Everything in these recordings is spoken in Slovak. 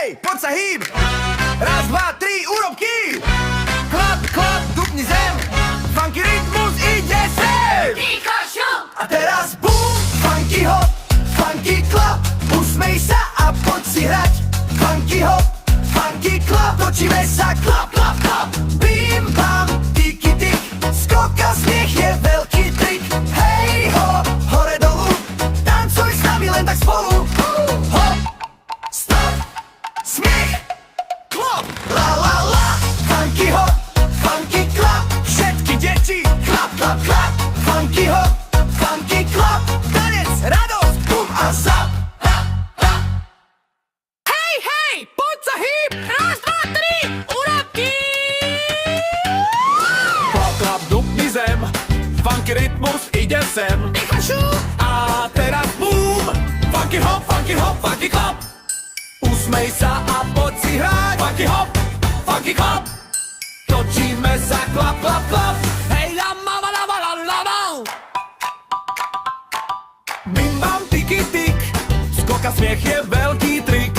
hej, poď sa hýb. Raz, dva, tri, urob kýb. Klap, klap, dupni zem. Funky rytmus ide sem. A teraz boom, funky hop, funky klap. Usmej sa a poď si hrať. Funky hop, funky klap. Točíme sa, klap, klap, klap. Bim, bam, tiki, tik. Skok a smiech je veľký trik. Hej ho, hore dolu. Tancuj s nami len tak spolu. Hop, stop, smiech, klop. La la la, funky hop, funky klap. Všetky deti, klap, klap, klap. Funky hop, funky klap. Tanec, radosť, bum a zap. Hej, hej, poď sa hýb. Raz, dva, tri, urob kýb. Klap, klap, dupni zem. Funky rytmus ide sem. Pikachu. A teraz boom. Funky hop, funky hop, funky klap. Usmej sa a poď si hrať. Funky hop, funky klap. Točíme sa, klap, klap, klap. Hej, la, ma, la, la, la, la, la. Bim bam, tiki, tik. Skok a smiech je veľký trik.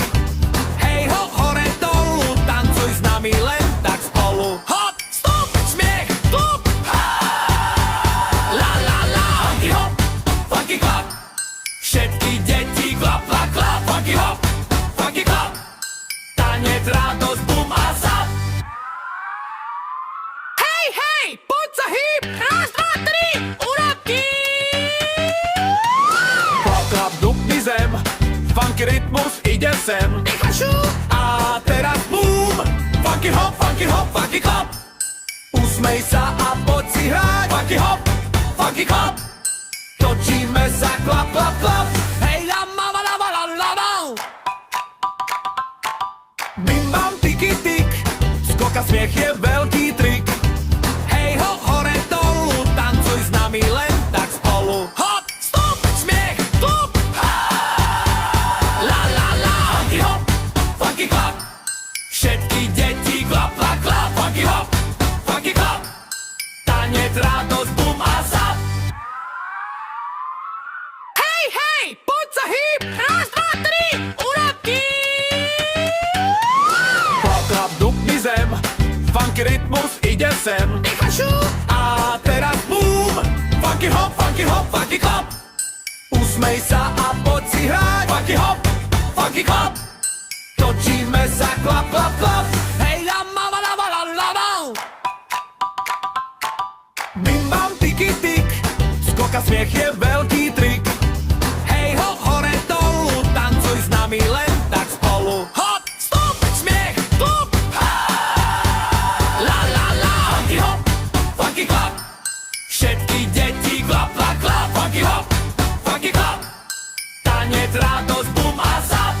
Hej ho, hore dolu. Tancuj s nami len tak spolu. Hop, stop, smiech, klop. La la la, funky hop, funky klap. Všetky deti klap, klap, klap. Funky hop, funky klap. Tanec, radosť, bum a zap. Hej, hej, poď sa hýb. Raz, dva, tri, urob kýb. Klap, klap, dupni zem. Funky rytmus ide sem. Pikachu. A teraz boom. Funky hop, funky hop, funky klap. Usmej sa a poď si hrať. Funky hop, funky klap. Točíme sa, klap, klap, klap. Hej, la, ma, la, la, la, la, la. Bim bam, tiki, tik. Skok a smiech je veľký trik. Hej ho, hore dolu. Tancuj s nami len tak spolu. Hop, stop, smiech, klop. La la la, funky hop, funky klap. Všetky deti klap, klap, klap. Funky hop, funky klap. Tanec, radosť, bum a zap. Hej, hej, poď sa hýb. Raz, dva, tri, urob kýb. Klap, klap, dupni zem. Funky rytmus ide sem. Pikachu. A teraz boom. Funky hop, funky hop, funky klap. Usmej sa a poď si hrať. Funky hop, funky klap. Točíme sa, klap, klap, klap. Hej, la, ma, la, la, la, la, la. Bim bam, tiki, tik. Skok a smiech je veľký trik. Hej ho, hore dolu. Tancuj s nami len tak spolu. Hop, stop, smiech, klop. La la la, funky hop, funky klap. Všetky deti klap, klap, klap. Funky hop, funky klap. Tanec, radosť, bum a zap.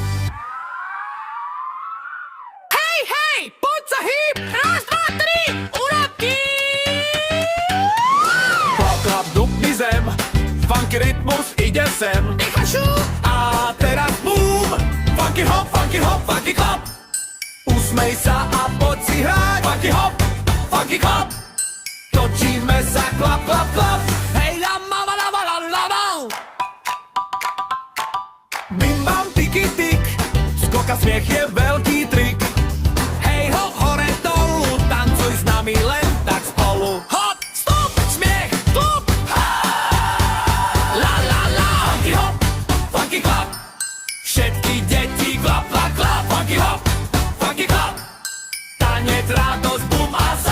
Hej, hej, poď sa hýb. Raz, dva, tri, urob kýb. Klap, klap, dupni zem. Funky rytmus ide sem. Pikachu. A teraz boom. Funky hop, funky hop, funky klap. Usmej sa a poď si hrať. Funky hop, funky klap. Točíme sa, klap, klap, klap. Hej, la, ma, la, la, la, la, la. Bim bam, tiki, tik. Skok a smiech je veľký trik. Hej ho, hore dolu. Tancuj s nami len tak spolu. Hop, stop, smiech, klop. La la la, funky hop, funky klap. Všetky deti klap, klap, klap. Funky hop, funky klap. Tanec, radosť, bum a zap.